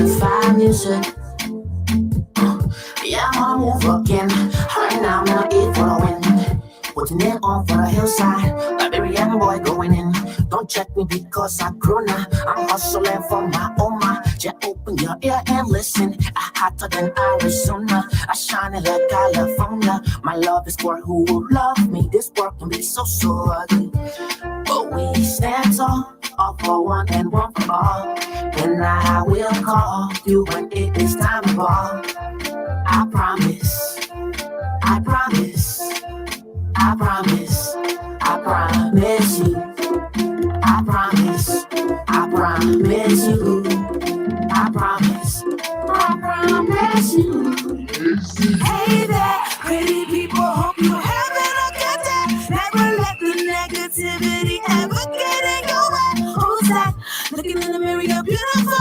glorify music. Yeah, I'm on move again. Right now, I'm gonna eat for the win. Putting it on for the hillside. Liberian boy going in. Don't check me because I grew now. I'm hustling for my oma. Just open your ear and listen. I hotter than Arizona. I shine it like California. My love is for who will love me. This world can be so ugly, but we stand tall. All for one and one for all. And I will call you when it is time to ball. I promise, I promise, I promise, I promise you. I promise, I promise you. I promise you. Hey there, pretty people, hope you having a good day. Never let the negativity ever get in your way. Who's that? Looking in the mirror, you're beautiful.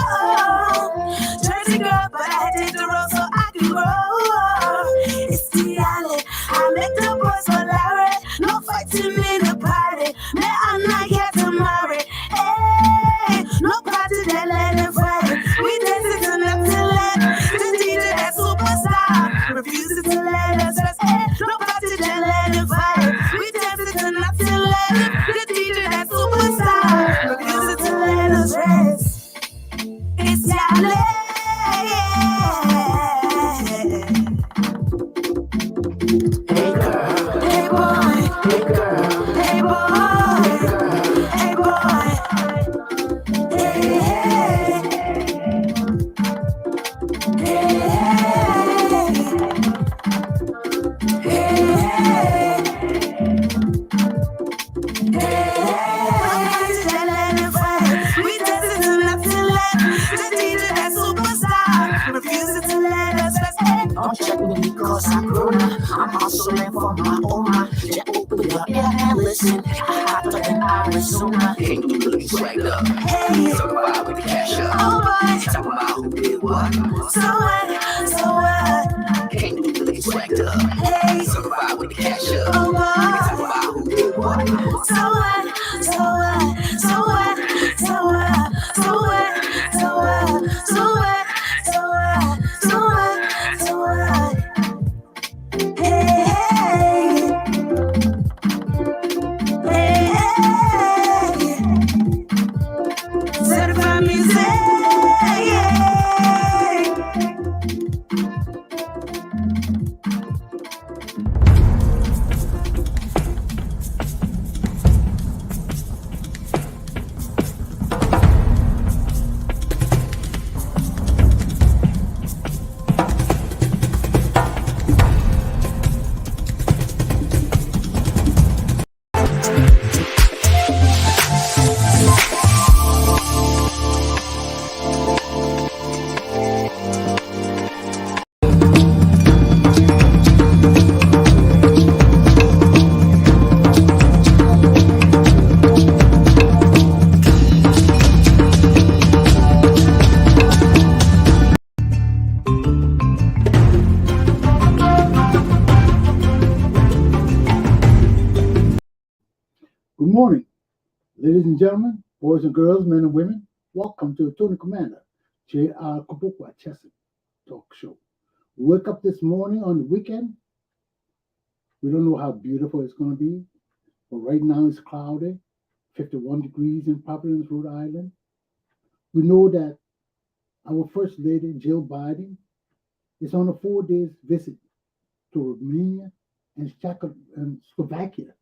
Jersey girl, but I take the road so I can grow. It's the island, I make the boys so loud. No fighting in the party, man, I'm not here to marry. Hey, no party that let it fight. We dancing to nothing left. The DJ that superstar refuses to let us rest. Hey, no party that let it fight. We dancing to nothing left. The DJ that superstar refuses to let us rest. It's your Hey girl, hey boy, hey girl, hey boy, hey boy, hey hey, we dancing to nothing left. The DJ that superstar refuses to let us rest. don't check me because I grew now. I'm hustling for my oma. Just open your ear and listen. I hotter than Arizona. Can't do really swagged up. Hey, Survive with the cash up. oh boy, Talk about who did what. so what, so what? Can't do really swagged up. Hey, Survive with the cash up. oh Talk boy, about who did what. so what, so what, so what, so what, so what, so what, so what, so what, so what, so what? Hey, hey, hey, certified music. Good morning, ladies and gentlemen, boys and girls, men and women. Welcome to the Tony Commander, J.R. Glapohkpa Chesson talk show. We wake up this morning on the weekend. We don't know how beautiful it's going to be, but right now it's cloudy, 51 degrees in Providence, Rhode Island. We know that our First Lady, Jill Biden, is on a 4-day visit to Romania and Slovakia.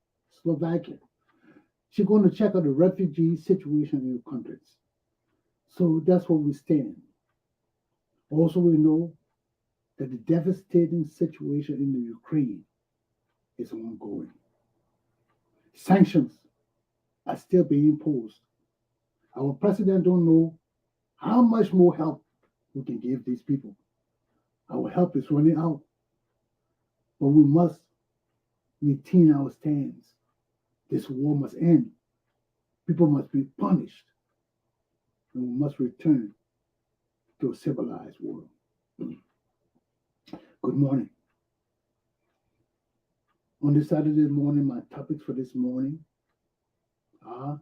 She's going to check out the refugee situation in the countries. So that's where we stand. Also, we know that the devastating situation in the Ukraine is ongoing. Sanctions are still being imposed. Our president don't know how much more help we can give these people. Our help is running out, but we must maintain our stands. This war must end. People must be punished, and we must return to a civilized world. Good morning. On this Saturday morning, my topics for this morning are,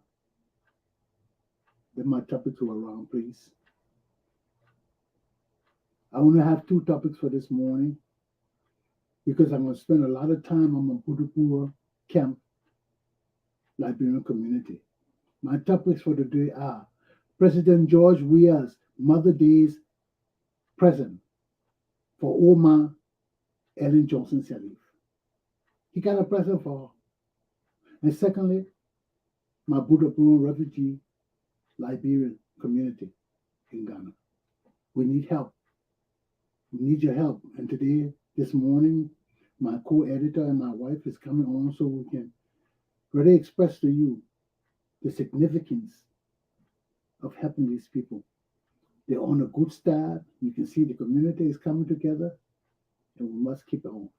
let my topics go around, please. I only have two topics for this morning because I'm going to spend a lot of time on my Buduburam camp Liberian community. My topics for today are President George Weah's Mother Day's present for Oma Ellen Johnson-Sirleaf. He got a present for her. And secondly, my Buduburam refugee Liberian community in Ghana. We need help. We need your help. And today, this morning, my co-editor and my wife is coming on so we can really express to you the significance of helping these people. They're on a good start. You can see the community is coming together, and we must keep it on.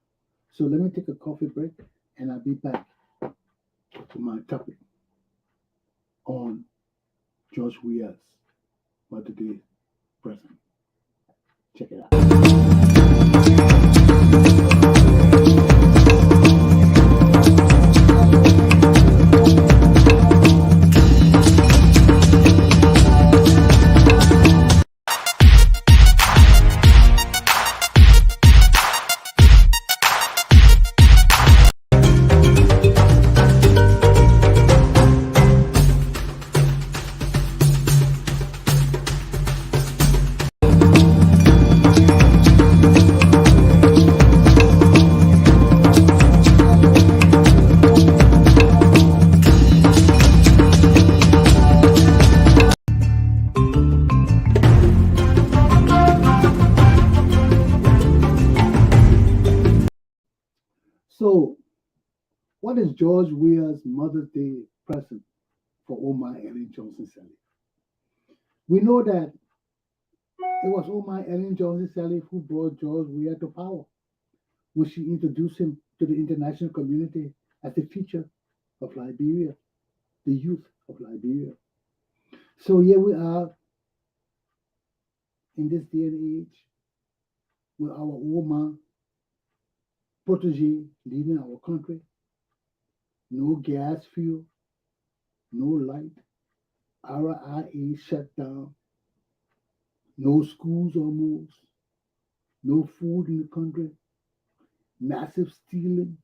So let me take a coffee break, and I'll be back to my topic on George Weah's Mother Day present. Check it out. So, what is George Weah's Mother's Day present for Oma Ellen Johnson-Sirleaf? We know that it was Oma Ellen Johnson-Sirleaf who brought George Weah to power when she introduced him to the international community as the future of Liberia, the youth of Liberia. So here we are in this day and age with our Oma protege leading our country. No gas fuel, no light, RIA shut down, no schools almost, no food in the country, massive stealing.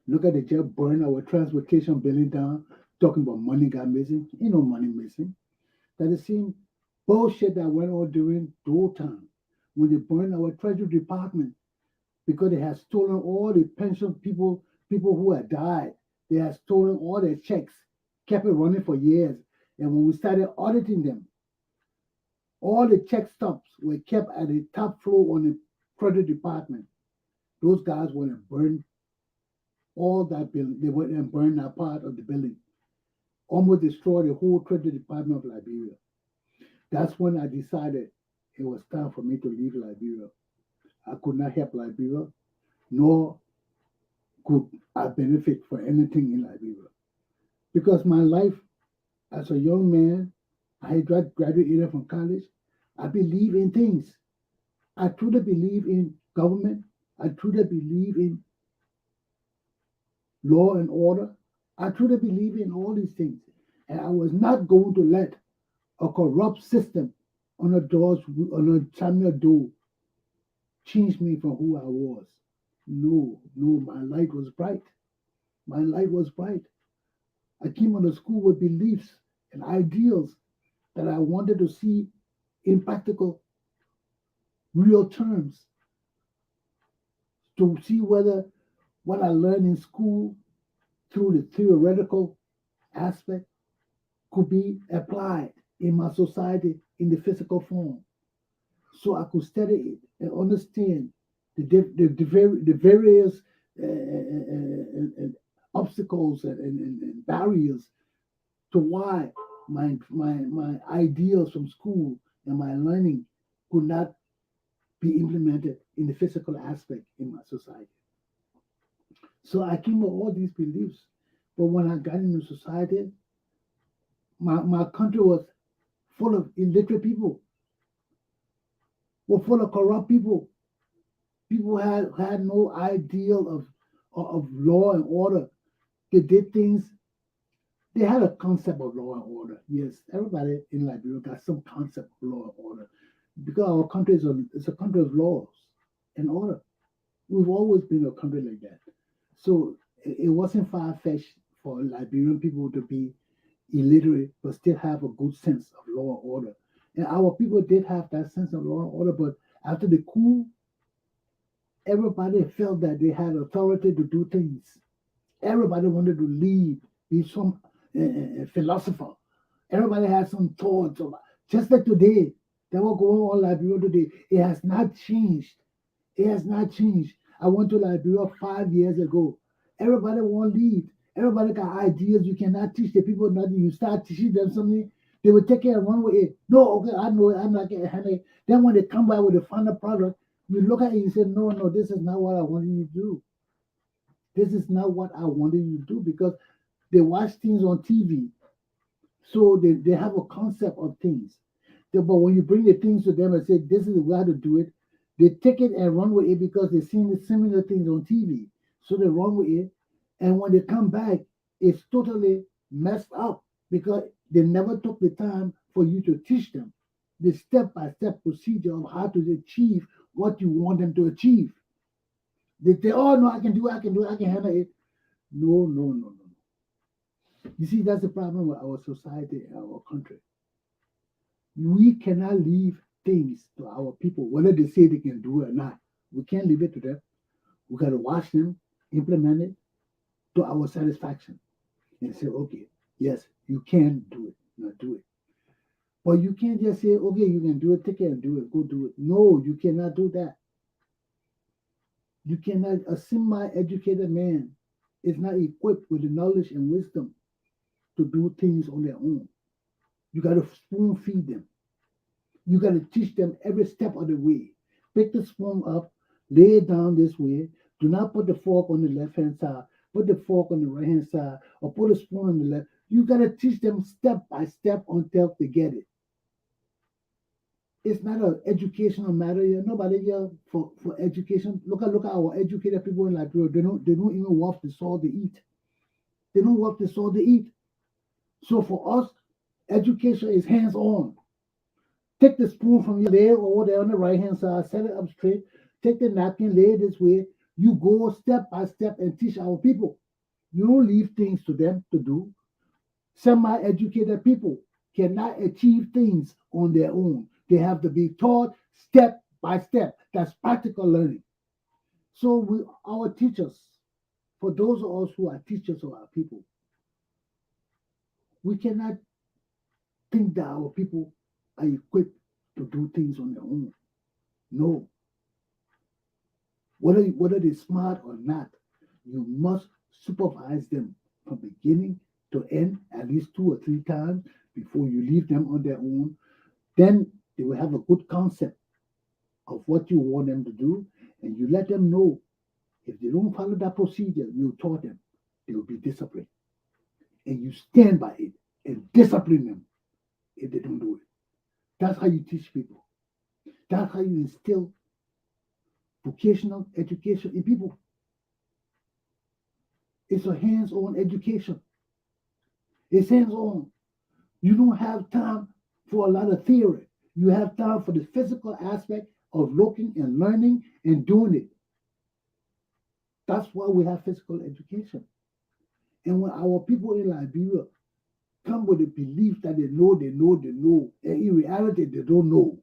Look at the just burn our transportation building down, talking about money got missing. Ain't no money missing. That the same bullshit that went on during those time when they burned our Treasury Department because they had stolen all the pension people who had died. They had stolen all their checks, kept it running for years. And when we started auditing them, all the check stubs were kept at the top floor on the credit department. Those guys went and burned all that building. They went and burned that part of the building. Almost destroyed the whole credit department of Liberia. That's when I decided it was time for me to leave Liberia. I could not help Liberia, nor could I benefit for anything in Liberia. Because my life as a young man, I had graduated from college. I believe in things. I truly believe in government. I truly believe in law and order. I truly believe in all these things. And I was not going to let a corrupt system on a Samuel Doe change me from who I was. No, my light was bright. My light was bright. I came out of school with beliefs and ideals that I wanted to see in practical, real terms. To see whether what I learned in school through the theoretical aspect could be applied in my society in the physical form. So I could study it and understand the various obstacles and barriers to why my ideals from school and my learning could not be implemented in the physical aspect in my society. So I came with all these beliefs. But when I got into society, my country was full of illiterate people, were full of corrupt people. People had no ideal of law and order. They did things. They had a concept of law and order. Yes, everybody in Liberia got some concept of law and order. because our country is a country of laws and order. We've always been a country like that. So it wasn't far fetched for Liberian people to be illiterate but still have a good sense of law and order. And our people did have that sense of law and order, but after the coup, everybody felt that they had authority to do things. Everybody wanted to lead, be some philosopher. Everybody had some thoughts about, just like today, that what going on in Liberia today. It has not changed. It has not changed. I went to Liberia 5 years ago. Everybody want to lead. Everybody got ideas. You cannot teach the people nothing. You start teaching them something, they will take it and run with it. No, okay, I know it. I'm not getting handled. Then when they come back with the final product, you look at it and you say, no, no, this is not what I wanted you to do. This is not what I wanted you to do because they watch things on TV. So they have a concept of things. But when you bring the things to them and say, this is the way to do it, they take it and run with it because they've seen the similar things on TV. So they run with it. And when they come back, it's totally messed up because they never took the time for you to teach them the step-by-step procedure of how to achieve what you want them to achieve. They say, oh, no, I can do it, I can do it, I can handle it. No, no, no, no. You see, that's the problem with our society and our country. We cannot leave things to our people, whether they say they can do it or not. We can't leave it to them. We got to watch them implement it to our satisfaction and say, okay, yes, you can do it, not do it. But you can't just say, okay, you can do it, take it and do it, go do it. No, you cannot do that. You cannot, a semi-educated man is not equipped with the knowledge and wisdom to do things on their own. You got to spoon feed them. You got to teach them every step of the way. Pick the spoon up, lay it down this way. Do not put the fork on the left hand side. Put the fork on the right hand side, or put a spoon on the left. You got to teach them step by step until they get it. It's not an educational matter here. Nobody here for education. Look at our educated people in Liberia. They don't even want the salt to eat. They don't want the salt to eat. So for us, education is hands on. Take the spoon from your lay over there on the right hand side, set it up straight. Take the napkin, lay it this way. You go step by step and teach our people. You don't leave things to them to do. Semi-educated people cannot achieve things on their own. They have to be taught step by step. That's practical learning. So our teachers, for those of us who are teachers of our people, we cannot think that our people are equipped to do things on their own. No. Whether they're smart or not, you must supervise them from beginning to end at least 2 or 3 times before you leave them on their own. Then they will have a good concept of what you want them to do, and you let them know if they don't follow that procedure you taught them, they will be disciplined. And you stand by it and discipline them if they don't do it. That's how you teach people. That's how you instill vocational education in people. It's a hands-on education. It's hands-on. You don't have time for a lot of theory. You have time for the physical aspect of looking and learning and doing it. That's why we have physical education. And when our people in Liberia come with the belief that they know, and in reality they don't know,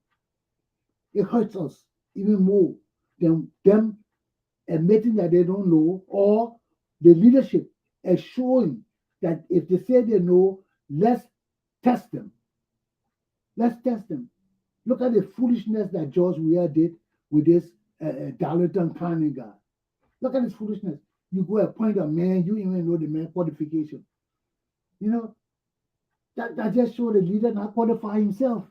it hurts us even more than them admitting that they don't know, or the leadership assuring that if they say they know, let's test them. Let's test them. Look at the foolishness that George Weah did with this Darlington Carney guy. Look at this foolishness. You go appoint a man, you even know the man qualification. You know, that just shows the leader not qualify himself.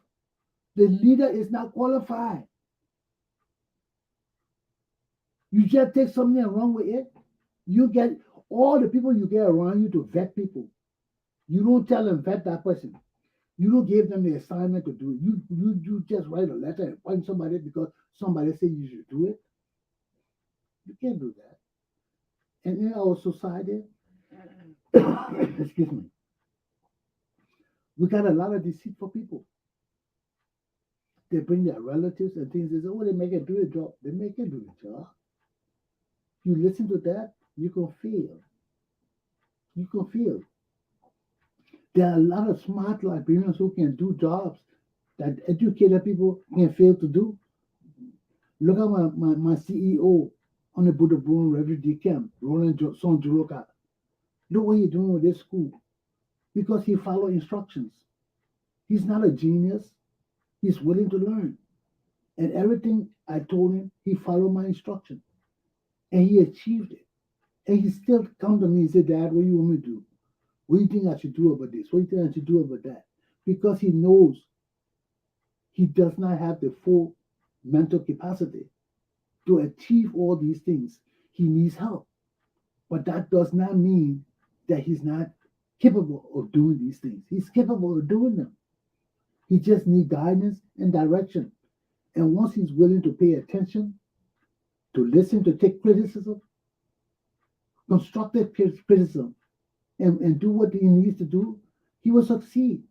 The leader is not qualified. You just take something wrong with it. You get all the people you get around you to vet people. You don't tell them vet that person. You don't give them the assignment to do it. You just write a letter and find somebody because somebody said you should do it. You can't do that. And in our society, excuse me, we got a lot of deceitful people. They bring their relatives and things. They say, oh, they make it do a job. They make it do a job. You listen to that, you can feel. You can feel. There are a lot of smart Liberians who can do jobs that educated people can fail to do. Look at my CEO on the Buduburam refugee camp, Roland Johnson-Sirleaf. Look what he's doing with this school. Because he followed instructions. He's not a genius. He's willing to learn. And everything I told him, he followed my instruction. And he achieved it. And he still come to me and said, Dad, what do you want me to do? What do you think I should do about this? What do you think I should do about that? Because he knows he does not have the full mental capacity to achieve all these things. He needs help. But that does not mean that he's not capable of doing these things. He's capable of doing them. He just needs guidance and direction. And once he's willing to pay attention, to listen, to take criticism, constructive criticism, and do what he needs to do, he will succeed.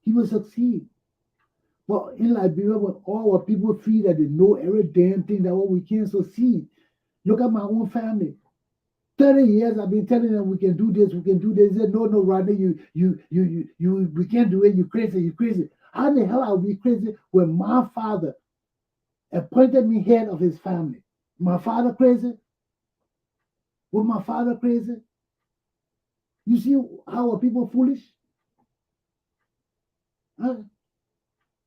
He will succeed. But in Liberia, when all our people feel that they know every damn thing, that we can't succeed. Look at my own family. 30 years I've been telling them we can do this, we can do this. They said, no, Rodney, we can't do it. You crazy. How the hell are we crazy when my father appointed me head of his family? My father crazy? Was my father crazy? You see how are people foolish? Huh?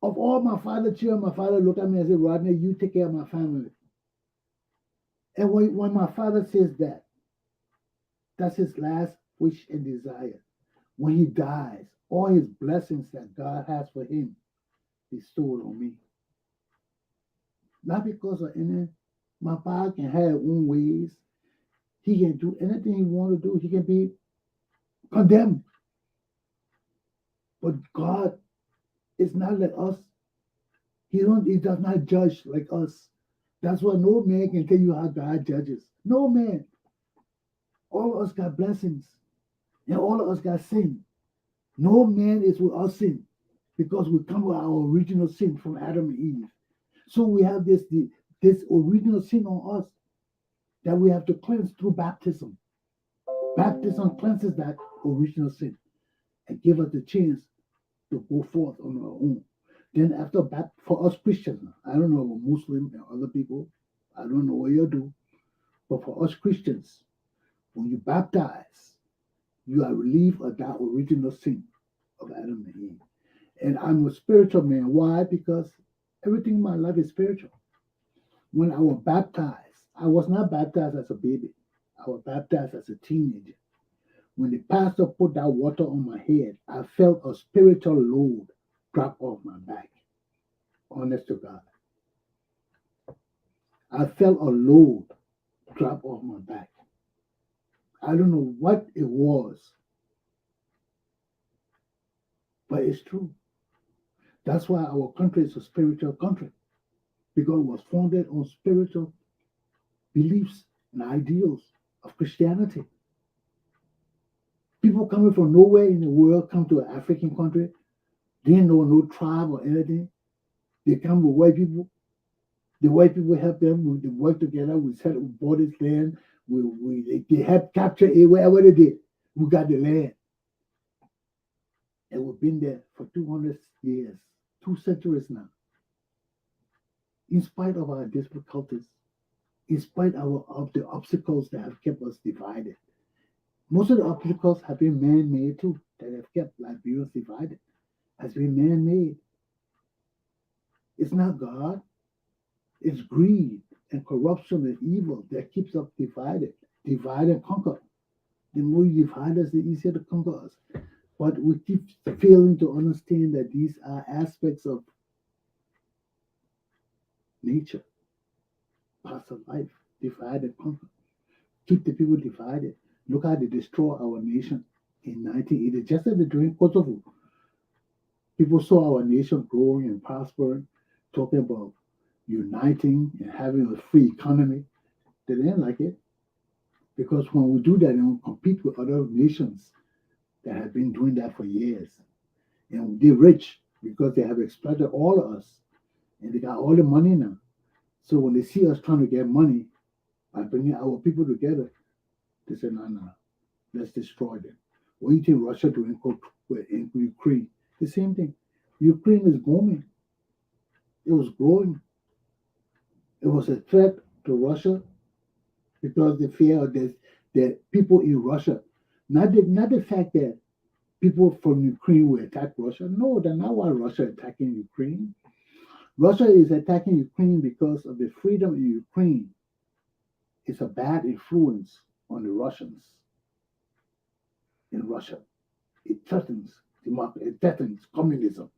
Of all my father's children, my father looked at me and said, Rodney, you take care of my family. And when my father says that, that's his last wish and desire. When he dies, all his blessings that God has for him bestowed on me. Not because of any, my father can have his own ways. He can do anything he wants to do. He can be condemned. But God is not like us. He does not judge like us. That's why no man can tell you how God judges. No man. All of us got blessings. And all of us got sin. No man is without sin. Because we come with our original sin from Adam and Eve. So we have this original sin on us that we have to cleanse through baptism. Baptism cleanses that original sin and give us the chance to go forth on our own. Then after for us Christians, I don't know about Muslims and other people, I don't know what you do, but for us Christians, when you baptize, you are relieved of that original sin of Adam and Eve. And I'm a spiritual man. Why? Because everything in my life is spiritual. When I was baptized, I was not baptized as a baby. I was baptized as a teenager. When the pastor put that water on my head, I felt a spiritual load drop off my back. Honest to God. I felt a load drop off my back. I don't know what it was, but it's true. That's why our country is a spiritual country, because it was founded on spiritual beliefs and ideals of Christianity. People coming from nowhere in the world come to an African country. They didn't know no tribe or anything. They come with white people. The white people help them. They work together. We set up bought this land. They help capture it wherever they did. We got the land. And we've been there for 200 years, 2 centuries now. In spite of our difficulties, in spite of the obstacles that have kept us divided. Most of the obstacles have been man-made too, that have kept Liberians divided. Has been man-made. It's not God. It's greed and corruption and evil that keeps us divided. Divide and conquer. The more you divide us, the easier to conquer us. But we keep failing to understand that these are aspects of nature, parts of life, divide and conquer. Keep the people divided. Look how they destroy our nation in 1980. Just as during Kosovo, people saw our nation growing and prospering, talking about uniting and having a free economy. They didn't like it. Because when we do that, and we compete with other nations that have been doing that for years, and they're rich, because they have exploited all of us and they got all the money now. So when they see us trying to get money by bringing our people together, they say, no, let's destroy them. What do you think Russia doing in Ukraine? The same thing. Ukraine is booming. It was growing. It was a threat to Russia because the fear that people in Russia, not the fact that people from Ukraine will attack Russia. No, that's not why Russia is attacking Ukraine. Russia is attacking Ukraine because of the freedom in Ukraine. It's a bad influence on the Russians in Russia. It threatens democracy, it threatens communism.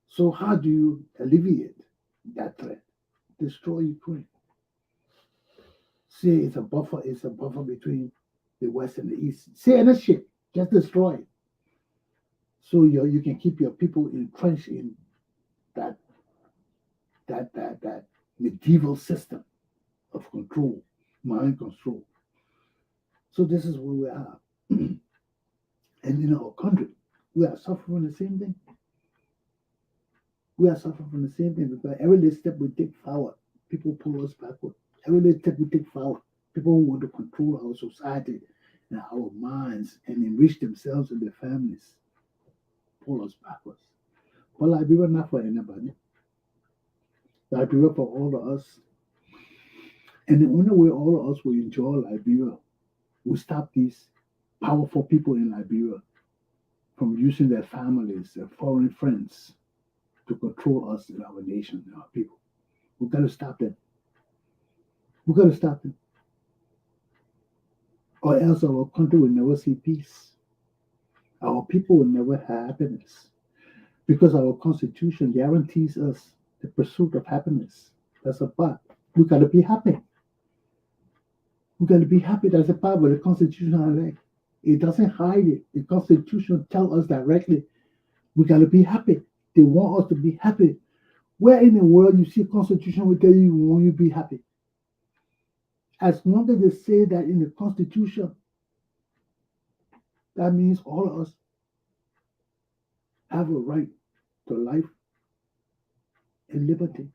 So how do you alleviate that threat? Destroy Ukraine. Say it's a buffer between the West and the East. Say any shit, just destroy it. So you can keep your people entrenched in that medieval system of control, mind control. So this is where we are. And in our country, we are suffering the same thing. We are suffering from the same thing because every little step we take forward, people pull us backward. Every little step we take forward, people who want to control our society and our minds and enrich themselves and their families pull us backwards. But Liberia not for anybody. Liberia for all of us. And the only way all of us will enjoy Liberia, we stop these powerful people in Liberia from using their families, their foreign friends, to control us in our nation and our people. We've got to stop them. We've got to stop them. Or else our country will never see peace. Our people will never have happiness. Because our constitution guarantees us the pursuit of happiness. That's a part. We've got to be happy. We've got to be happy. That's a part of the constitution I like. It doesn't hide it. The constitution tells us directly, we got to be happy. They want us to be happy. Where in the world you see constitution will tell you want you to be happy? As long as they say that in the constitution, that means all of us have a right to life and liberty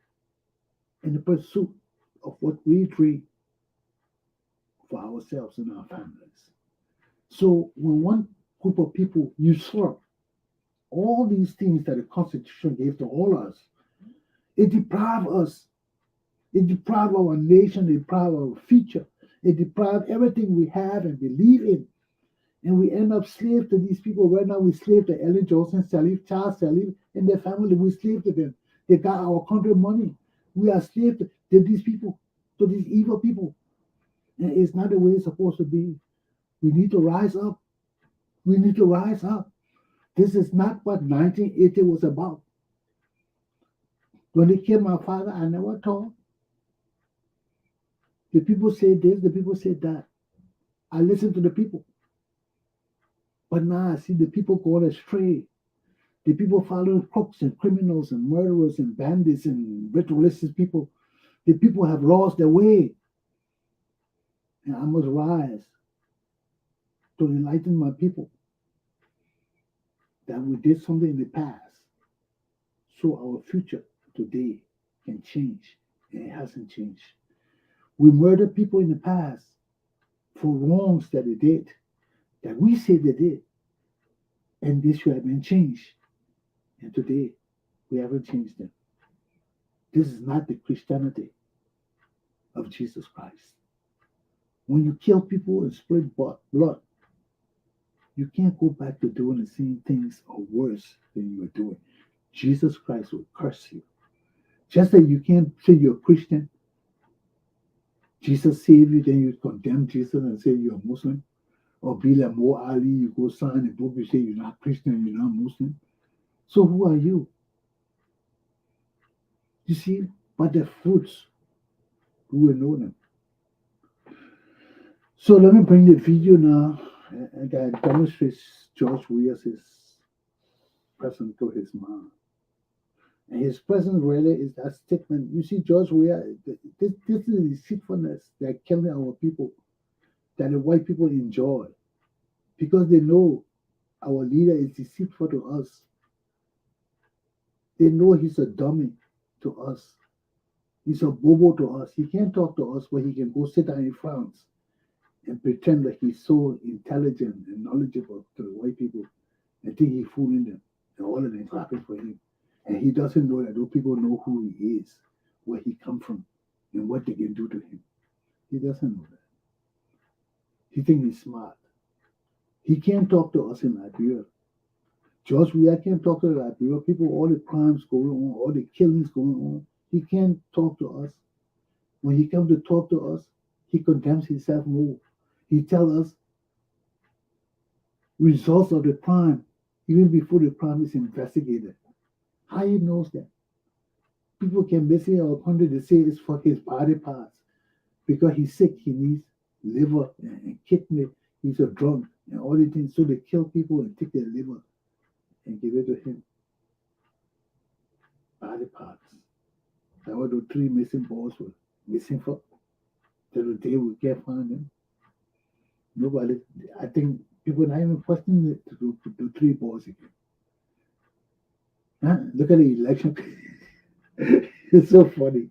in the pursuit of what we dream for ourselves and our families. So when one group of people usurp all these things that the Constitution gave to all of us, it deprives us. It deprives our nation, it deprives our future. It deprives everything we have and believe in. And we end up slaves to these people. Right now, we slave to Ellen Johnson-Sirleaf, Charles Sirleaf, and their family. We slave to them. They got our country money. We are slaves to these people, to these evil people. And it's not the way it's supposed to be. We need to rise up. We need to rise up. This is not what 1980 was about. When they killed my father, I never told. The people say this, the people say that. I listen to the people. But now I see the people going astray. The people following crooks and criminals and murderers and bandits and ritualistic people. The people have lost their way. And I must rise to enlighten my people that we did something in the past so our future today can change. And it hasn't changed. We murdered people in the past for wrongs that they did, that we say they did. And this should have been changed. And today, we haven't changed them. This is not the Christianity of Jesus Christ. When you kill people and split blood, you can't go back to doing the same things or worse than you were doing. Jesus Christ will curse you. Just that you can't say you're a Christian, Jesus saved you, then you condemn Jesus and say you're a Muslim. Or be like Mo Ali, you go sign a book, you say you're not Christian, you're not Muslim. So who are you? You see, but the fruits, we will know them. So let me bring the video now that demonstrates George Weah's present to his mom. And his present really is that statement. You see, George Weah, this is the deceitfulness that killing our people, that the white people enjoy, because they know our leader is deceitful to us. They know he's a dummy to us. He's a bobo to us. He can't talk to us, but he can go sit down in France and pretend like he's so intelligent and knowledgeable to the white people and think he's fooling them. And all of them clapping for him. And he doesn't know that those people know who he is, where he come from, and what they can do to him. He doesn't know that. He thinks he's smart. He can't talk to us in Liberia. George Weah can't talk to the Liberia people, all the crimes going on, all the killings going on. He can't talk to us. When he comes to talk to us, he condemns himself more. He tells us results of the crime even before the crime is investigated. How he knows that? People can message our country to say it's for his body parts because he's sick. He needs liver and kidney. He's a drunk and all these things. So they kill people and take their liver and give it to him. Body parts. That were the 3 missing boys were missing for till the day we can't find them. Nobody, I think people not even questioning it to do 3 boys again. Huh? Look at the election. It's so funny.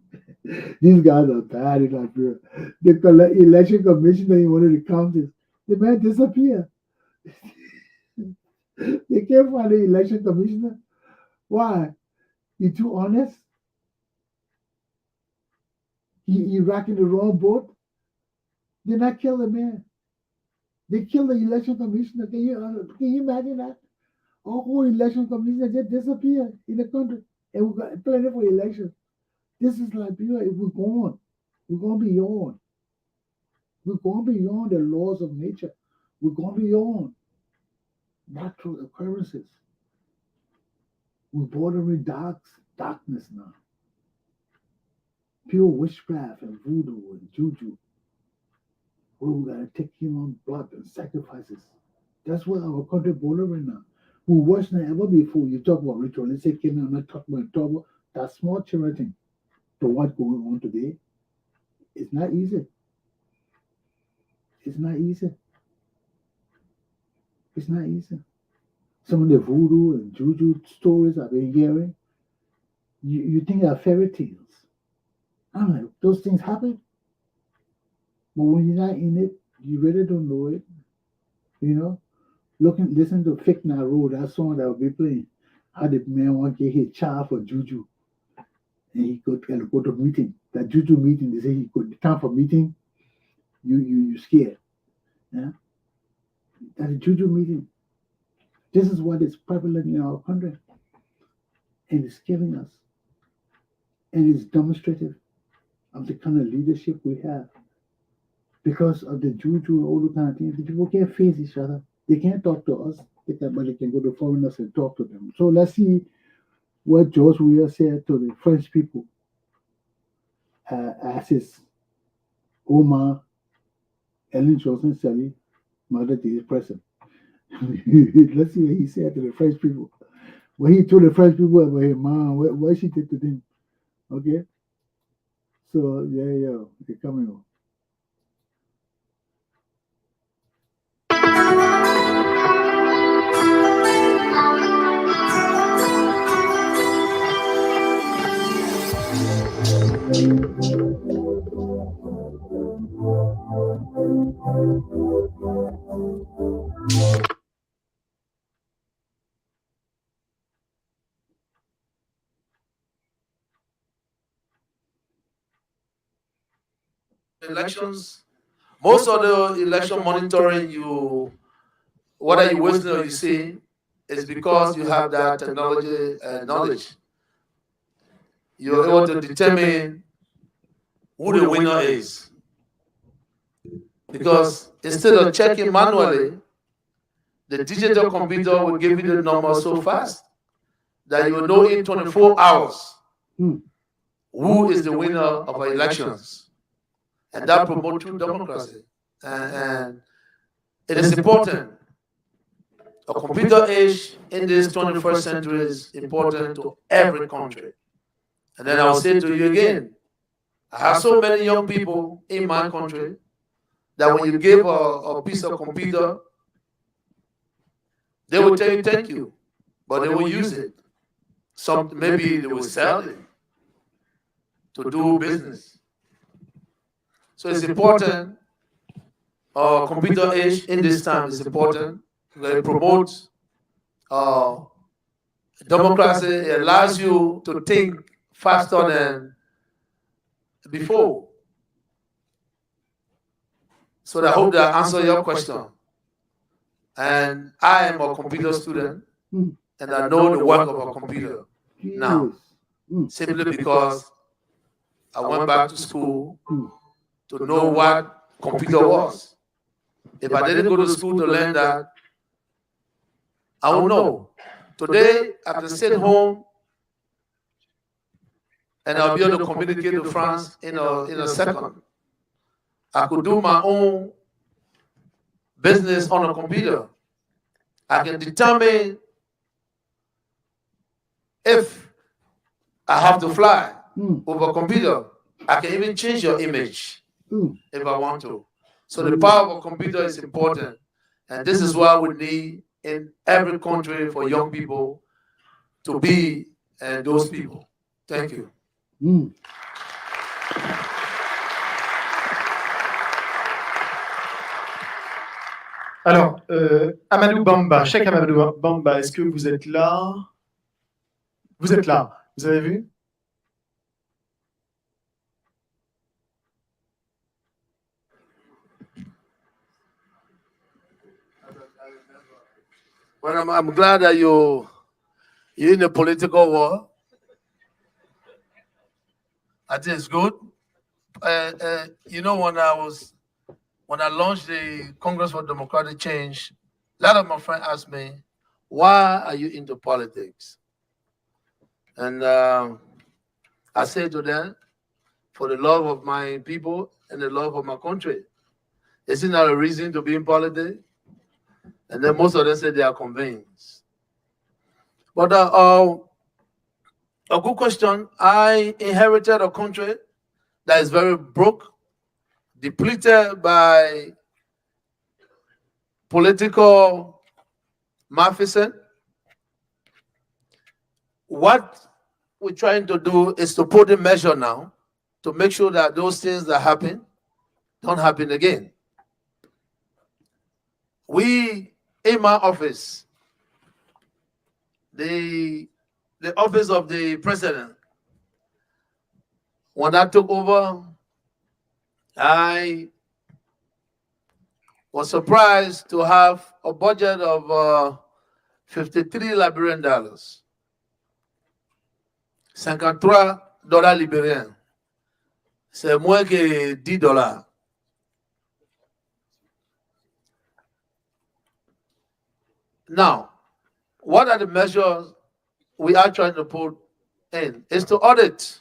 These guys are bad in Liberia. The election commissioner in one of the counties, the man disappeared. They can't find the election commissioner. Why? He too honest? He rocking the wrong boat? They not kill the man. They kill the election commissioner. Can you imagine that? Our whole election commissioner just disappeared in the country. And we got planning for election. This is Liberia. If we're going beyond. We're going beyond the laws of nature. We're going beyond natural occurrences. We're bordering darkness now. Pure witchcraft and voodoo and juju. Where we gotta take human blood and sacrifices. That's what our country bordering now. We worse than ever before. You talk about ritualistic killing, I'm not talking about trouble. That small children thing to what's going on today. It's not easy. It's not easy. It's not easy. Some of the voodoo and juju stories I've been hearing, you think are fairy tales. I'm like, those things happen. But when you're not in it, you really don't know it. You know? Listen to Fake Na Road, that song that will be playing. How the man want to get his child for juju. And he could go to meeting. That juju meeting, they say he could time for meeting, you scared. Yeah? That's a juju meeting. This is what is prevalent in our country. And it's killing us. And it's demonstrative of the kind of leadership we have. Because of the juju and all the kind of things, the people can't face each other. They can't talk to us, but they can go to foreigners and talk to them. So let's see what George Weah said to the French people as his Oma Ellen Johnson-Sirleaf Mother Day present. Let's see what he said to the French people. What he told the French people about his mom, what she did to them. Okay? So, yeah, they're coming on. Elections, most of the election monitoring whether you listen or you see, is because you have that technology knowledge. You're able to determine who the winner is. Because instead of checking manually, the digital computer will give you the number so fast that you know in 24 hours who is the winner of our elections. And that promotes true democracy. And it is important. A computer age in this 21st century is important to every country. And then I'll say to you again, I have so many young people in my country that when you give a piece of computer, they will tell you thank you, but they will use it. maybe they will sell it to do business. So it's important. Computer age in this time is important. It promotes democracy. It allows you to think faster than before. So I hope that answer your question. And I am a computer student, and I know the work of a computer now, simply because I went back to school to know what computer was. If I didn't go to school to learn that, I don't know. Today, I can sit home and I'll be able to communicate to France in a second. I could do my own business on a computer. I can determine if I have to fly over a computer. I can even change your image if I want to. So the power of a computer is important. And this is why we need in every country for young people to be those people. Thank you. Alors, Amadou Bamba, Cheikh Amadou Bamba, est-ce que vous êtes là? Vous êtes là, vous avez vu? Well, I'm glad that you're in the political war. I think it's good. You know, when I launched the Congress for Democratic Change, a lot of my friends asked me, why are you into politics? And I say to them, for the love of my people and the love of my country. Isn't that a reason to be in politics? And then most of them say they are convinced. But a good question. I inherited a country that is very broke, depleted by political malfeasance. What we're trying to do is to put in measure now to make sure that those things that happen don't happen again. We, in my office, the office of the president, when I took over, I was surprised to have a budget of 53 Liberian dollars. 53 dollars libériens. C'est moins que 10 dollars. Now, what are the measures we are trying to put in? Is to audit,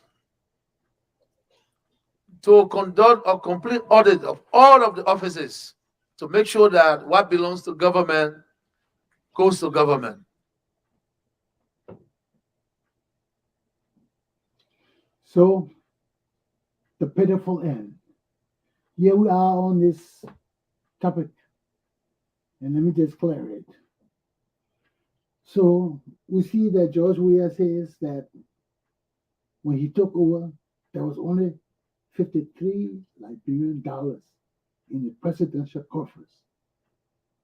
to conduct a complete audit of all of the offices to make sure that what belongs to government goes to government. So, the pitiful end. Here we are on this topic, and let me just clear it. So, we see that George Weah says that when he took over, there was only 53 Liberian dollars in the presidential coffers.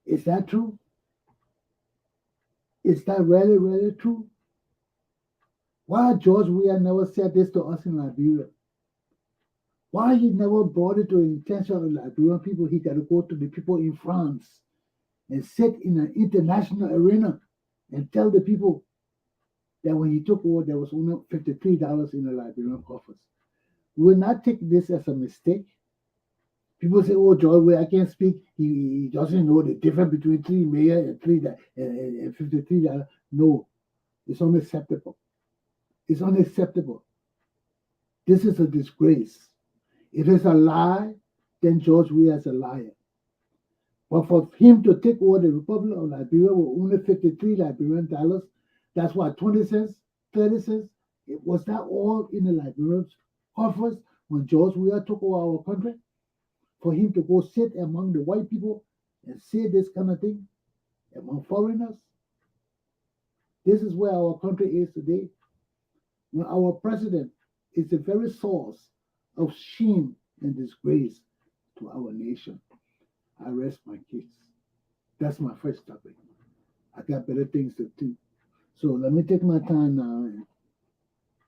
Is that true? Is that really, really true? Why George Weah never said this to us in Liberia? Why he never brought it to the attention of the Liberian people? He got to go to the people in France and sit in an international arena and tell the people that when he took over, there was only $53 in the Liberian coffers. We will not take this as a mistake. People say, "Oh, George Weah, I can't speak. He doesn't know the difference between $3 million and $53." No, it's unacceptable. It's unacceptable. This is a disgrace. If it's a lie, then George Weah is a liar. But for him to take over the Republic of Liberia with only 53 Liberian dollars, that's what, 20 cents, 30 cents? Was that all in the Liberian coffers when George Weah took over our country? For him to go sit among the white people and say this kind of thing among foreigners? This is where our country is today. When our president is the very source of shame and disgrace to our nation. I rest my case. That's my first topic. I got better things to do. So let me take my time now and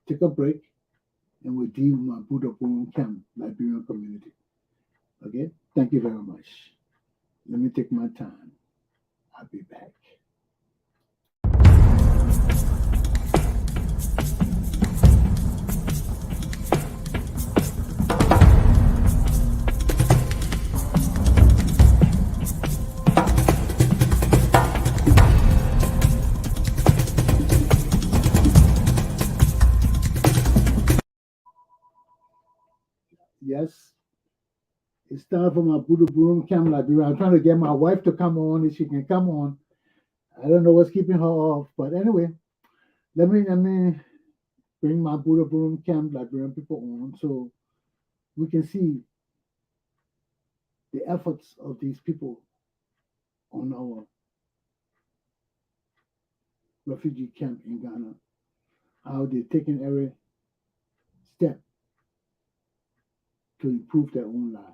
take a break, and we'll deal with my Buduburam camp, Liberian community. Okay? Thank you very much. Let me take my time. I'll be back. Yes, it's time for my Buduburam camp Liberia. I'm trying to get my wife to come on if she can come on. I don't know what's keeping her off, but anyway, let me bring my Buduburam camp Liberian people on so we can see the efforts of these people on our refugee camp in Ghana, how they're taking every step to improve their own lives.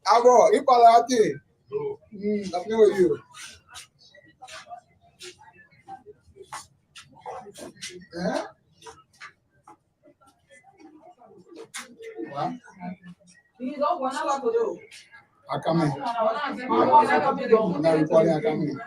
Abo, il parle à qui? I'm new with you. Hein? What? I come in. I'm not recording. I come in.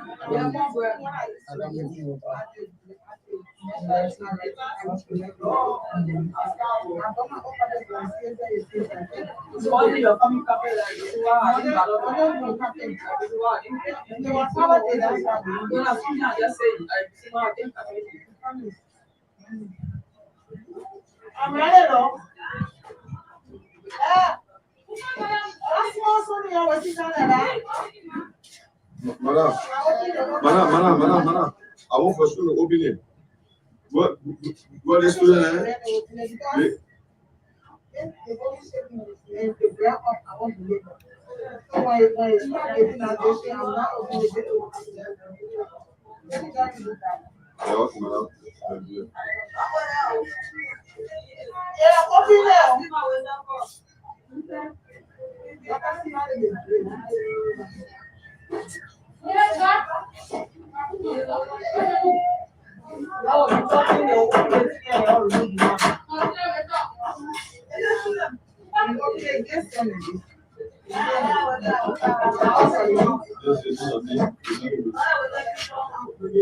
I'm ready though. Mana. I won't for school opening. What is student?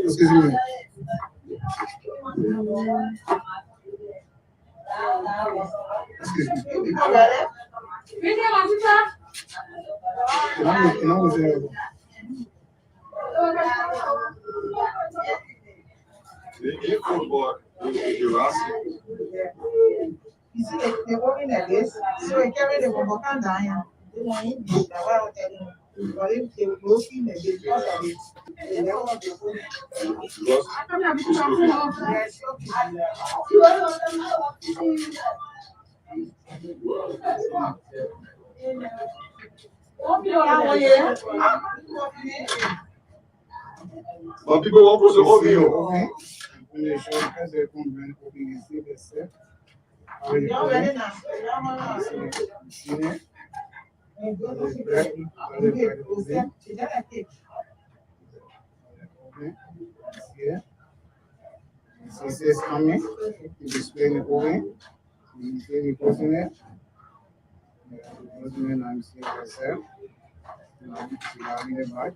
Excuse me. You see, they're working like this, so they carry the Bobokan down. They want to be the one telling you. But if they were working like this, because of it, they never want to go. But people want to over you. This is coming. You display the oven. You display the closing it. Closing it, I'm seeing myself. I'm it back.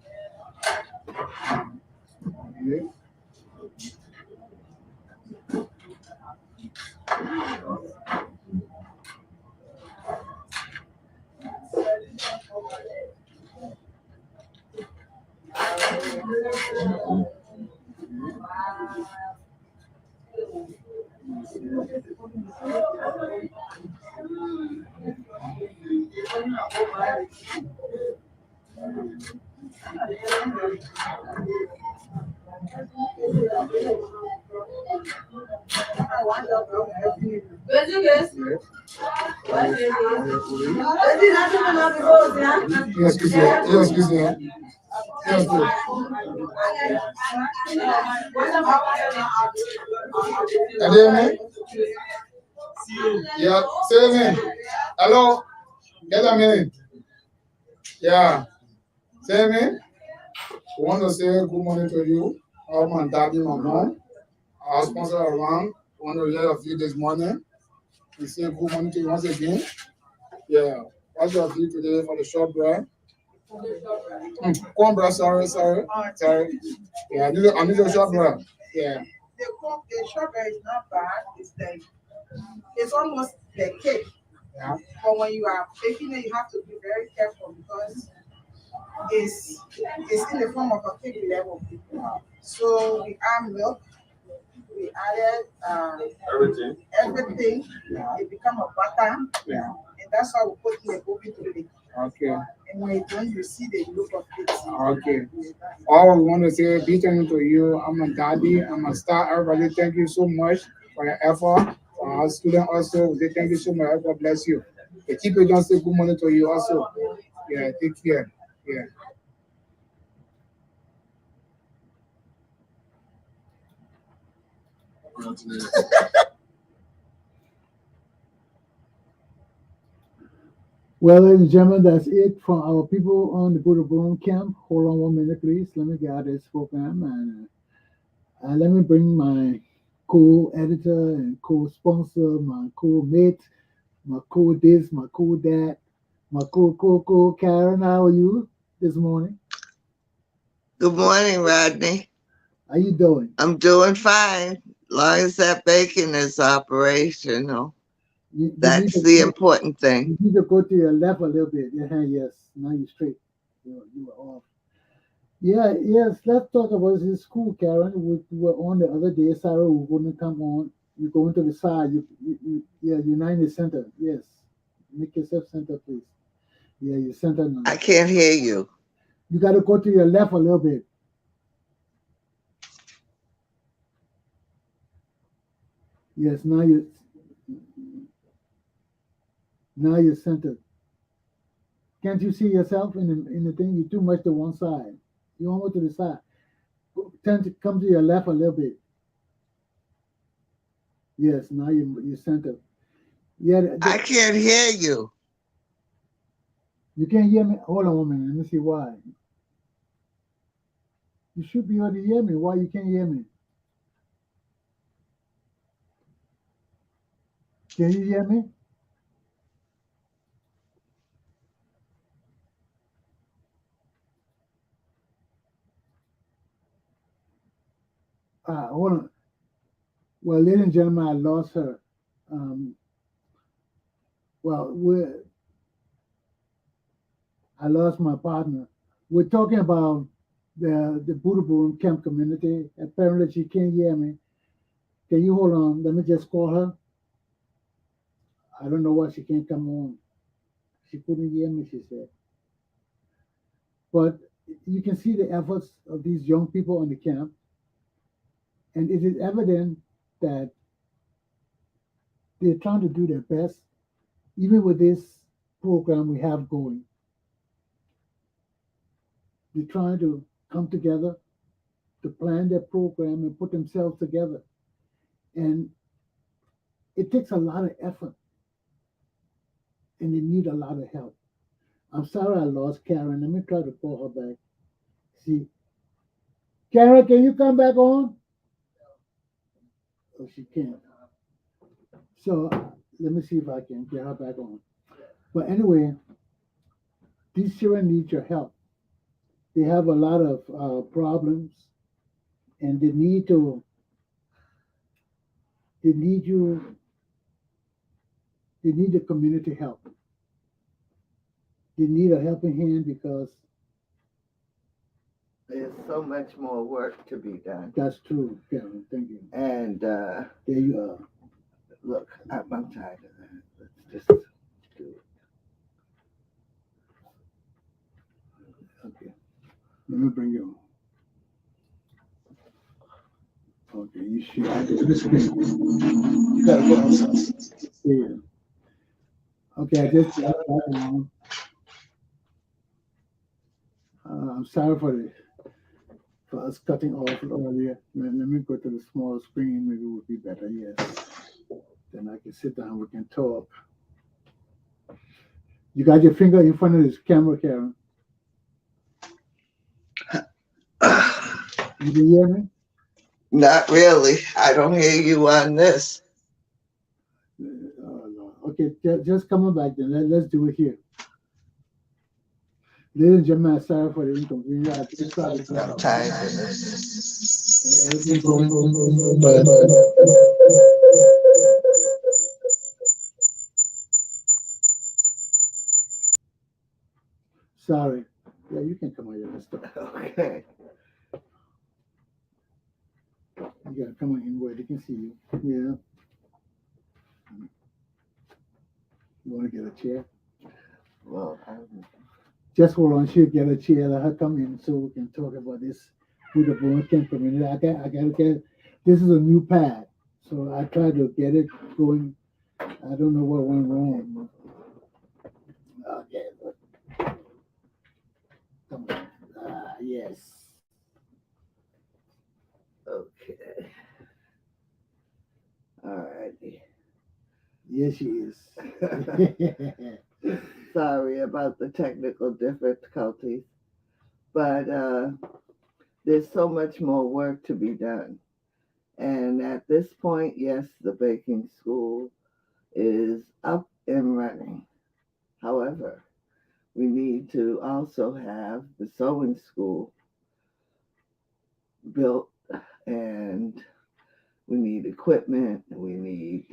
Excuse me. Yeah, say me. Hello, get a minute. Yeah, say me. We want to say good morning to you, all my daddy, my mom, our sponsor around. We want to hear of you this morning. We say good morning to you once again. Yeah, what's your view today for the short bread? Corn bread, sorry. Yeah, I need a short bread. Yeah. The sugar is not bad. It's almost like cake. Yeah. But when you are baking it, you have to be very careful because it's in the form of a cake level. So we add milk, we added everything. It become a butter. Yeah. And that's how we put in the gobi today. Okay. And when it's done, you see the look of it. Okay. All we want to say, big thank you to you. I'm a daddy. I'm a star. Everybody, thank you so much for your effort. For our students also, they thank you so much. God bless you. The keep it say good morning to you also. Yeah, take care. Yeah. Well, ladies and gentlemen, that's it from our people on the Buduburam camp. Hold on 1 minute, please. Let me get out of this program and let me bring my co-editor and co-sponsor, my co-mate, my co-this, my co-that, my co Karen. How are you this morning? Good morning, Rodney. How you doing? I'm doing fine. Long as that bacon is operational. You That's need the to, important thing. you need to go to your left a little bit. Yeah, yes. Now you're straight. You were off. Yeah, yes. Let's talk about this school, Karen. We were on the other day. Sarah wouldn't come on. You go into the side. Yeah, United Center. Yes. Make yourself center, please. Yeah, you center now. I can't hear you. You got to go to your left a little bit. Yes, now you're centered. Can't you see yourself in the thing? You're too much to one side. You almost to the side. Tend to come to your left a little bit. Yes, now you're centered. Yeah, I can't hear you. you can't hear me. Hold on 1 minute. Let me see why. You should be able to hear me. Why you can't hear me? Can you hear me? Hold on. Well, ladies and gentlemen, I lost her. Um, well, I lost my partner. We're talking about the Buduburam camp community. Apparently, she can't hear me. Can you hold on? Let me just call her. I don't know why she can't come on. She couldn't hear me, she said. But you can see the efforts of these young people on the camp. And it is evident that they're trying to do their best, even with this program we have going. They're trying to come together to plan their program and put themselves together. And it takes a lot of effort and they need a lot of help. I'm sorry I lost Karen. Let me try to call her back. See, Karen, can you come back on? Oh, she can't. So let me see if I can get her back on. But anyway, these children need your help. They have a lot of problems, and they need you. They need the community help. They need a helping hand because There's so much more work to be done. that's true, Karen. Thank you. And There you are. look, I'm tired of that. Let's just do it. Okay. Let me bring you on. Okay, you should. You gotta go outside. Yeah. Okay, I just got back on. I'm sorry for us cutting off earlier. Let me go to the small screen. Maybe it would be better. Yes. Then I can sit down. We can talk. You got your finger in front of this camera, Karen. You can hear me? Not really. I don't hear you on this. No. Okay, just coming back then. Let's do it here. Ladies and gentlemen, I'm sorry for the inconvenience. I just tried to I'm tired of this. everything's going, sorry. Yeah, you can come on here. Let's talk. Okay. You gotta come on in where they can see you. Yeah. You want to get a chair? Well, Just hold on. She'll get a chair. Let her come in so we can talk about this with the Buduburam camp community. I gotta get. This is a new pad, so I tried to get it going. I don't know what went wrong. Okay. Come on. Yes. okay. All righty. Yes, she is. Sorry about the technical difficulties, but there's so much more work to be done. And at this point, yes, the baking school is up and running. However, we need to also have the sewing school built, and we need equipment, we need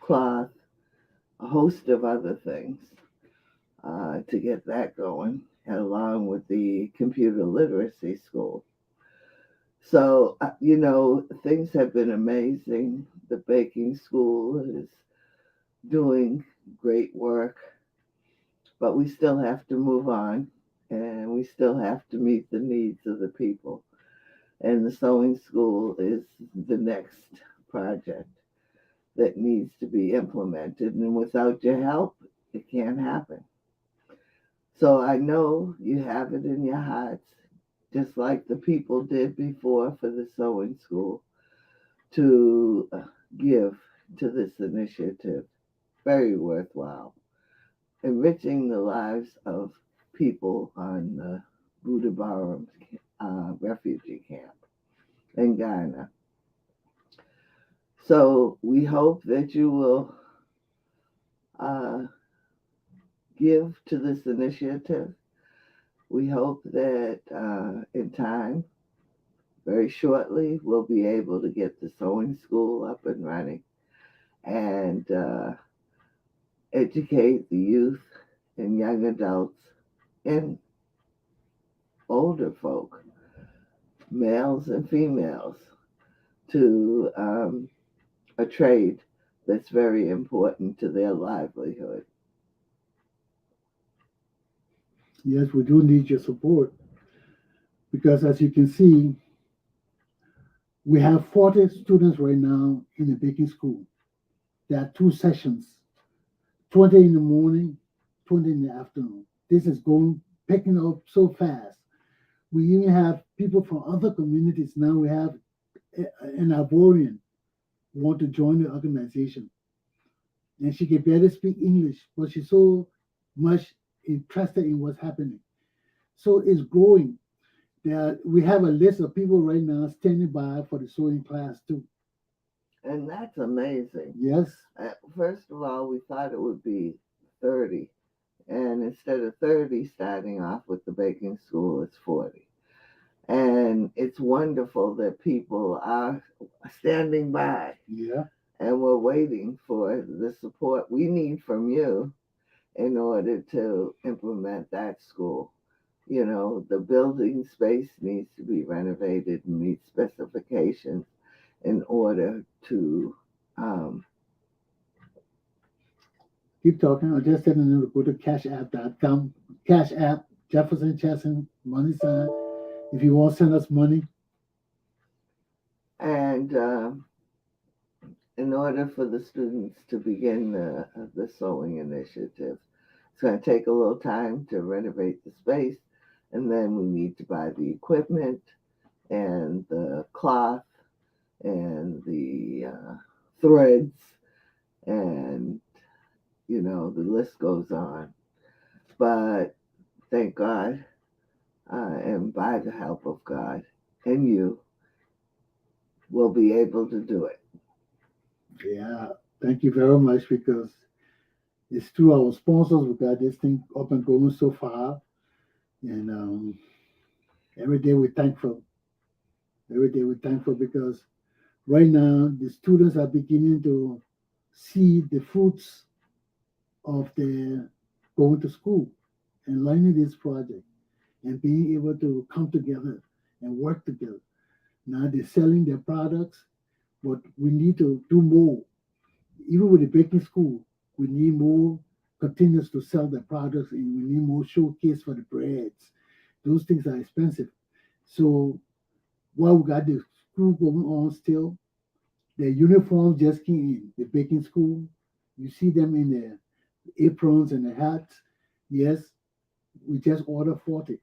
cloth, a host of other things to get that going, along with the computer literacy school. So, things have been amazing. The baking school is doing great work, but we still have to move on, and we still have to meet the needs of the people. And the sewing school is the next project that needs to be implemented. And without your help, it can't happen. So I know you have it in your hearts, just like the people did before for the sewing school, to give to this initiative. Very worthwhile. Enriching the lives of people on the Buduburam refugee camp in Ghana. So we hope that you will give to this initiative. We hope that in time, very shortly, we'll be able to get the sewing school up and running and educate the youth and young adults and older folk, males and females, to a trade that's very important to their livelihood. Yes, we do need your support because, as you can see, we have 40 students right now in the baking school. There are 2 sessions, 20 in the morning, 20 in the afternoon. This is picking up so fast. We even have people from other communities now. We have an Ivorian want to join the organization. And she can barely speak English, but she's so much interested in what's happening. So it's growing. We have a list of people right now standing by for the sewing class too. And that's amazing. Yes. First of all, we thought it would be 30. And instead of 30 starting off with the baking school, it's 40. And it's wonderful that people are standing by. Yeah. And we're waiting for the support we need from you in order to implement that school. The building space needs to be renovated and meet specifications in order to keep talking. I just said to go to cashapp.com, Cash App, Jefferson Chesson, money sign, if you want to send us money. And in order for the students to begin the sewing initiative, it's going to take a little time to renovate the space, and then we need to buy the equipment and the cloth and the threads, and the list goes on. But thank God, and by the help of God and you, we'll be able to do it. Yeah, thank you very much, because it's through our sponsors we got this thing up and going so far. And every day we're thankful. Every day we're thankful because right now the students are beginning to see the fruits of their going to school and learning this project and being able to come together and work together. Now they're selling their products, but we need to do more. Even with the baking school, we need more continues to sell their products, and we need more showcase for the breads. Those things are expensive. So while we got the school going on still, their uniforms just came in, the baking school. You see them in their aprons and the hats. Yes, we just ordered 40.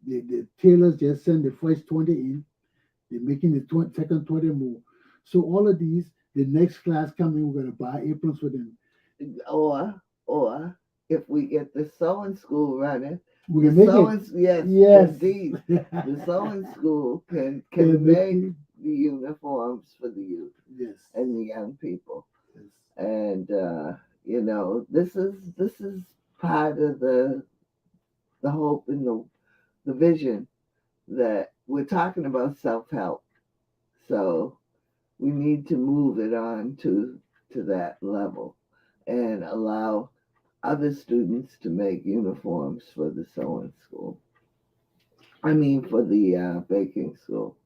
The tailors just send the first 20 in. They're making the second 20 more. So all of these, the next class coming, we're going to buy aprons for them. or if we get the sewing school running, We the can make sewing, it. yes, Yes. indeed, the sewing school can Can make make the uniforms for the youth Yes. and the young people. Yes. And this is part of the hope and the vision that we're talking about self-help. So we need to move it on to that level and allow other students to make uniforms for the sewing school. I mean, for the baking school.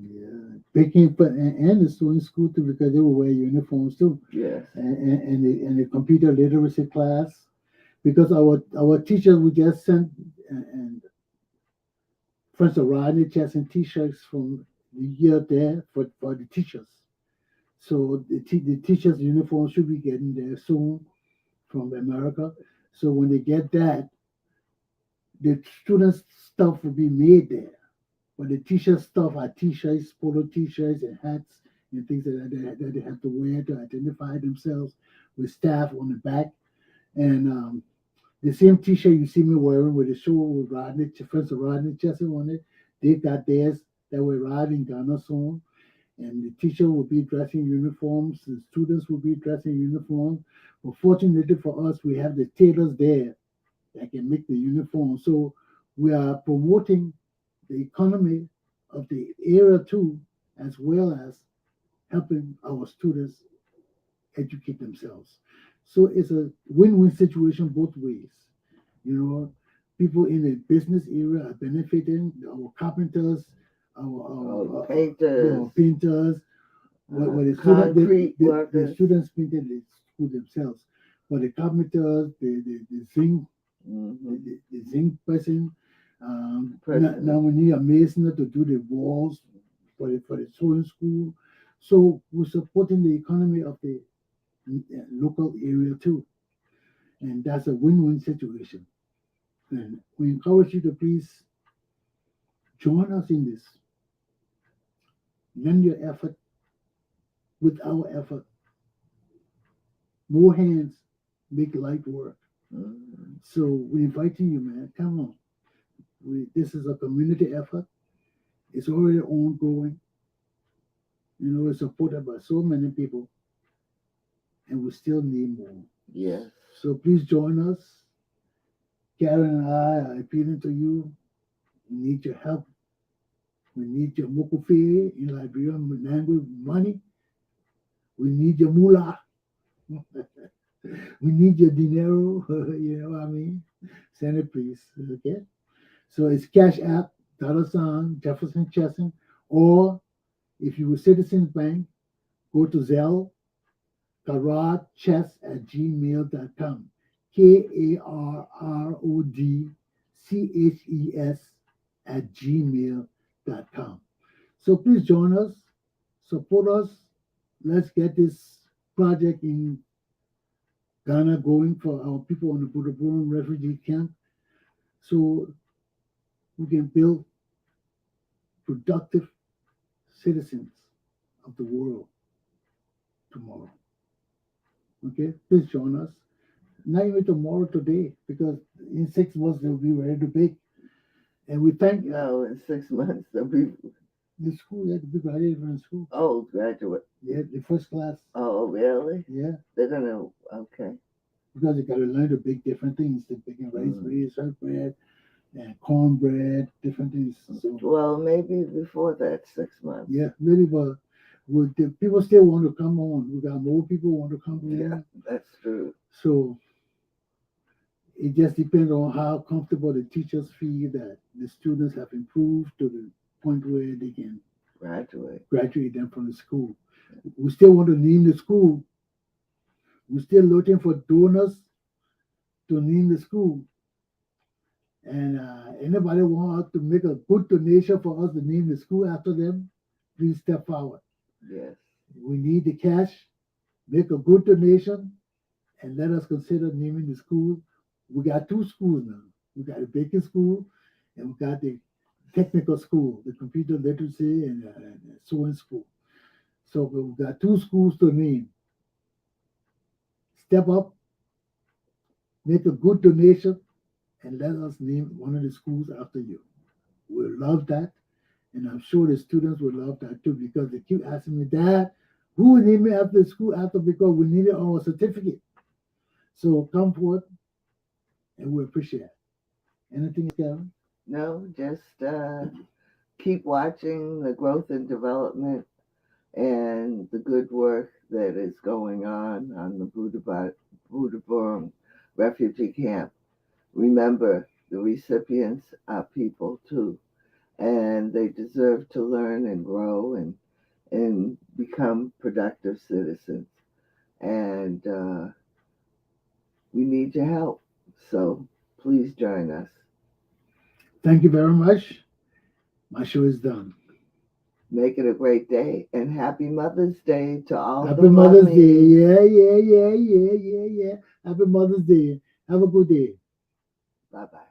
Yeah, baking, but and the sewing school too, because they will wear uniforms too, Yes. and the computer literacy class, because our teachers we just sent and Friends of Rodney Chesson T-shirts from the year there for the teachers. So the teachers' uniform should be getting there soon from America. So when they get that, the students' stuff will be made there. But the teachers' stuff are T-shirts, polo T-shirts, and hats and things like that they have to wear to identify themselves with staff on the back. And the same T-shirt you see me wearing with the show with Rodney, Friends of Rodney Chesson on it, they got theirs that were riding Ghana soon. And the teacher will be dressing uniforms, the students will be dressing uniforms. But fortunately for us, we have the tailors there that can make the uniform. So we are promoting the economy of the area too, as well as helping our students educate themselves. So it's a win-win situation both ways. You know, people in the business area are benefiting, our carpenters, our painters, where the the students painted the school themselves. But the carpenters, the zinc, the zinc person, now we need a mason to do the walls for the sewing school. So we're supporting the economy of the local area too. And that's a win-win situation. And we encourage you to please join us in this. Lend your effort with our effort. More hands make light work. So we're inviting you, man. Come on. This is a community effort. It's already ongoing. You know, it's supported by so many people. And we still need more. Yes. So please join us. Karen and I are appealing to you. We need your help. We need your mokufe in Liberian language money. We need your moolah. We need your dinero. You know what I mean? Send it, please. Okay? So it's Cash App, $ Jefferson Chesson, or if you were Citizens Bank, go to Zelle, karodches@gmail.com. KARODCHES@gmail.com. So please join us, support us. Let's get this project in Ghana going for our people on the Buduburam refugee camp, so we can build productive citizens of the world tomorrow. Okay, please join us. Not even tomorrow, today, because in 6 months they'll be ready to bake. And we thank No, in 6 months they'll be the school, yeah, the big graduate from school. Oh, graduate. Yeah, the first class. Oh, really? Yeah. They're gonna okay. Because they gotta learn to bake different things. They're baking rice bread, sweet bread, and cornbread, different things. So, well, maybe before that, 6 months. Yeah, maybe, but the people still want to come on. We got more people want to come in. Yeah, that's true. So it just depends on how comfortable the teachers feel that the students have improved to the point where they can graduate them from the school. We still want to name the school. We're still looking for donors to name the school. And anybody want to make a good donation for us to name the school after them, please step forward. Yes. We need the cash. Make a good donation and let us consider naming the school. We got 2 schools now. We got a baking school and we got the technical school, the computer literacy and sewing school. So we've got 2 schools to name. step up, make a good donation, and let us name one of the schools after you. We'll love that. And I'm sure the students will love that too, because they keep asking me, Dad, who will name me after the school after, because we need it on our certificate. So come forward and we appreciate it. Anything, Kevin? No, just keep watching the growth and development and the good work that is going on the Buduburam refugee camp. Remember, the recipients are people too, and they deserve to learn and grow and become productive citizens. And we need your help. So please join us. Thank you very much. My show is done. Make it a great day, and happy Mother's Day to all Happy the Mother's mummies. Day. Yeah. Happy Mother's Day. Have a good day. Bye-bye.